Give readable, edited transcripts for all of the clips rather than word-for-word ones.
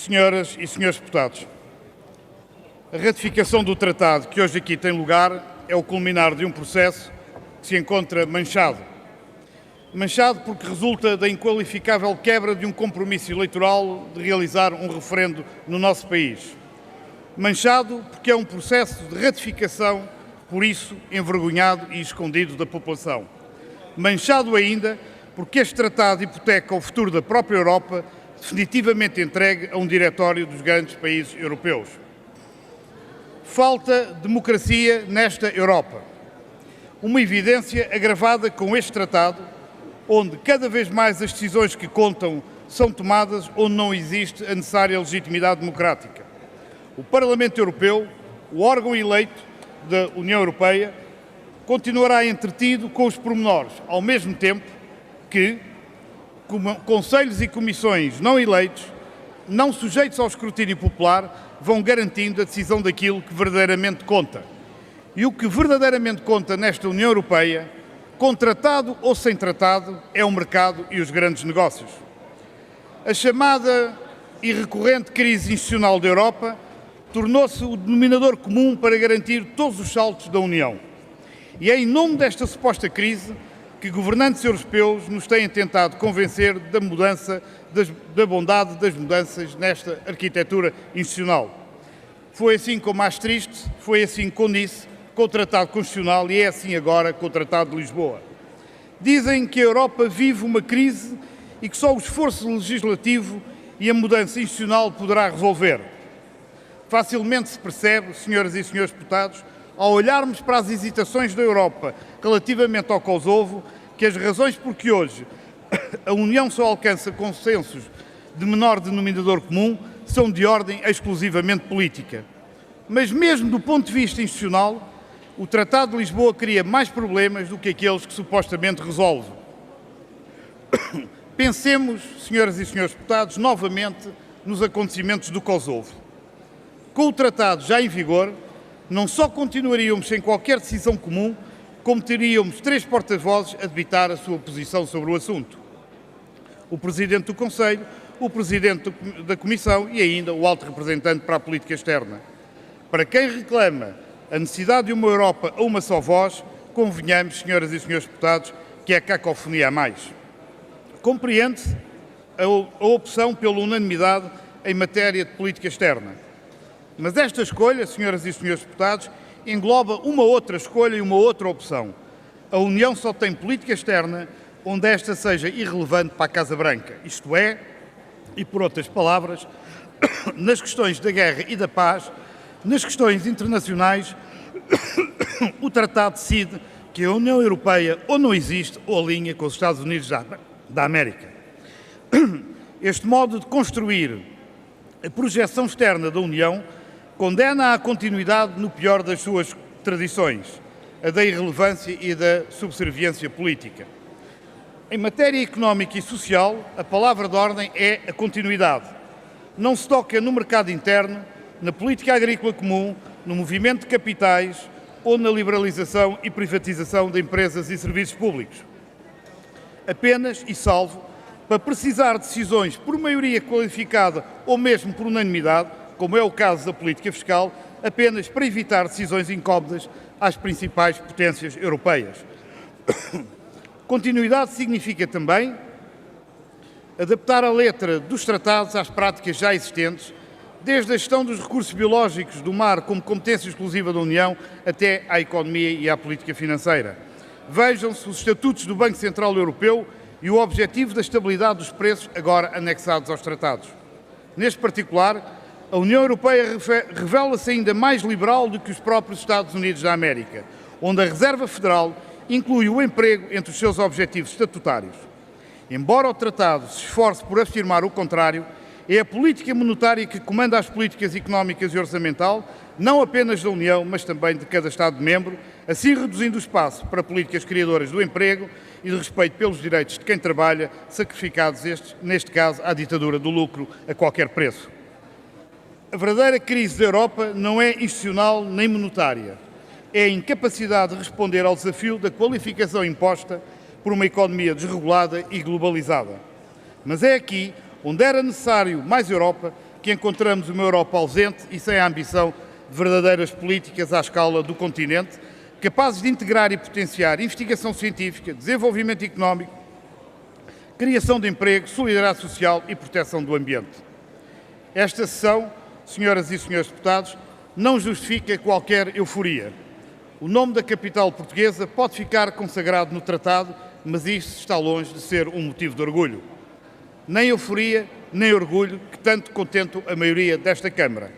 Senhoras e senhores deputados, a ratificação do tratado que hoje aqui tem lugar é o culminar de um processo que se encontra manchado. Manchado porque resulta da inqualificável quebra de um compromisso eleitoral de realizar um referendo no nosso país. Manchado porque é um processo de ratificação, por isso envergonhado e escondido da população. Manchado ainda porque este tratado hipoteca o futuro da própria Europa, definitivamente entregue a um diretório dos grandes países europeus. Falta democracia nesta Europa. Uma evidência agravada com este tratado, onde cada vez mais as decisões que contam são tomadas onde não existe a necessária legitimidade democrática. O Parlamento Europeu, o órgão eleito da União Europeia, continuará entretido com os pormenores, ao mesmo tempo que conselhos e comissões não eleitos, não sujeitos ao escrutínio popular, vão garantindo a decisão daquilo que verdadeiramente conta. E o que verdadeiramente conta nesta União Europeia, com tratado ou sem tratado, é o mercado e os grandes negócios. A chamada e recorrente crise institucional da Europa tornou-se o denominador comum para garantir todos os saltos da União. E é em nome desta suposta crise que governantes europeus nos têm tentado convencer da mudança, da bondade das mudanças nesta arquitetura institucional. Foi assim com Maastricht, foi assim com Nice, com o Tratado Constitucional e é assim agora com o Tratado de Lisboa. Dizem que a Europa vive uma crise e que só o esforço legislativo e a mudança institucional poderá resolver. Facilmente se percebe, senhoras e senhores deputados, ao olharmos para as hesitações da Europa relativamente ao Kosovo, que as razões por que hoje a União só alcança consensos de menor denominador comum são de ordem exclusivamente política. Mas mesmo do ponto de vista institucional, o Tratado de Lisboa cria mais problemas do que aqueles que supostamente resolve. Pensemos, senhoras e senhores deputados, novamente nos acontecimentos do Kosovo. Com o Tratado já em vigor, não só continuaríamos sem qualquer decisão comum, como teríamos 3 porta-vozes a debitar a sua posição sobre o assunto. O Presidente do Conselho, o Presidente da Comissão e ainda o Alto Representante para a Política Externa. Para quem reclama a necessidade de uma Europa a uma só voz, convenhamos, senhoras e senhores deputados, que é cacofonia a mais. Compreende-se a opção pela unanimidade em matéria de política externa. Mas esta escolha, senhoras e senhores deputados, engloba uma outra escolha e uma outra opção. A União só tem política externa onde esta seja irrelevante para a Casa Branca. Isto é, e por outras palavras, nas questões da guerra e da paz, nas questões internacionais, o Tratado decide que a União Europeia ou não existe ou alinha com os Estados Unidos da América. Este modo de construir a projeção externa da União condena a continuidade no pior das suas tradições, a da irrelevância e da subserviência política. Em matéria económica e social, a palavra de ordem é a continuidade. Não se toca no mercado interno, na política agrícola comum, no movimento de capitais ou na liberalização e privatização de empresas e serviços públicos. Apenas e salvo para precisar de decisões por maioria qualificada ou mesmo por unanimidade, como é o caso da política fiscal, apenas para evitar decisões incómodas às principais potências europeias. Continuidade significa também adaptar a letra dos tratados às práticas já existentes, desde a gestão dos recursos biológicos do mar como competência exclusiva da União até à economia e à política financeira. Vejam-se os estatutos do Banco Central Europeu e o objetivo da estabilidade dos preços agora anexados aos tratados. Neste particular, a União Europeia revela-se ainda mais liberal do que os próprios Estados Unidos da América, onde a Reserva Federal inclui o emprego entre os seus objetivos estatutários. Embora o Tratado se esforce por afirmar o contrário, é a política monetária que comanda as políticas económicas e orçamental, não apenas da União, mas também de cada Estado-membro, assim reduzindo o espaço para políticas criadoras do emprego e de respeito pelos direitos de quem trabalha, sacrificados estes, neste caso, à ditadura do lucro a qualquer preço. A verdadeira crise da Europa não é institucional nem monetária. É a incapacidade de responder ao desafio da qualificação imposta por uma economia desregulada e globalizada. Mas é aqui onde era necessário mais Europa que encontramos uma Europa ausente e sem a ambição de verdadeiras políticas à escala do continente, capazes de integrar e potenciar investigação científica, desenvolvimento económico, criação de emprego, solidariedade social e proteção do ambiente. Esta sessão, senhoras e senhores deputados, não justifica qualquer euforia. O nome da capital portuguesa pode ficar consagrado no tratado, mas isto está longe de ser um motivo de orgulho. Nem euforia, nem orgulho que tanto contentam a maioria desta Câmara.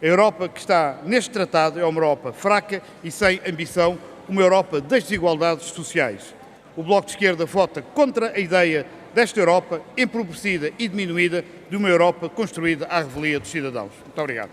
A Europa que está neste tratado é uma Europa fraca e sem ambição, uma Europa das desigualdades sociais. O Bloco de Esquerda vota contra a ideia desta Europa empobrecida e diminuída de uma Europa construída à revelia dos cidadãos. Muito obrigado.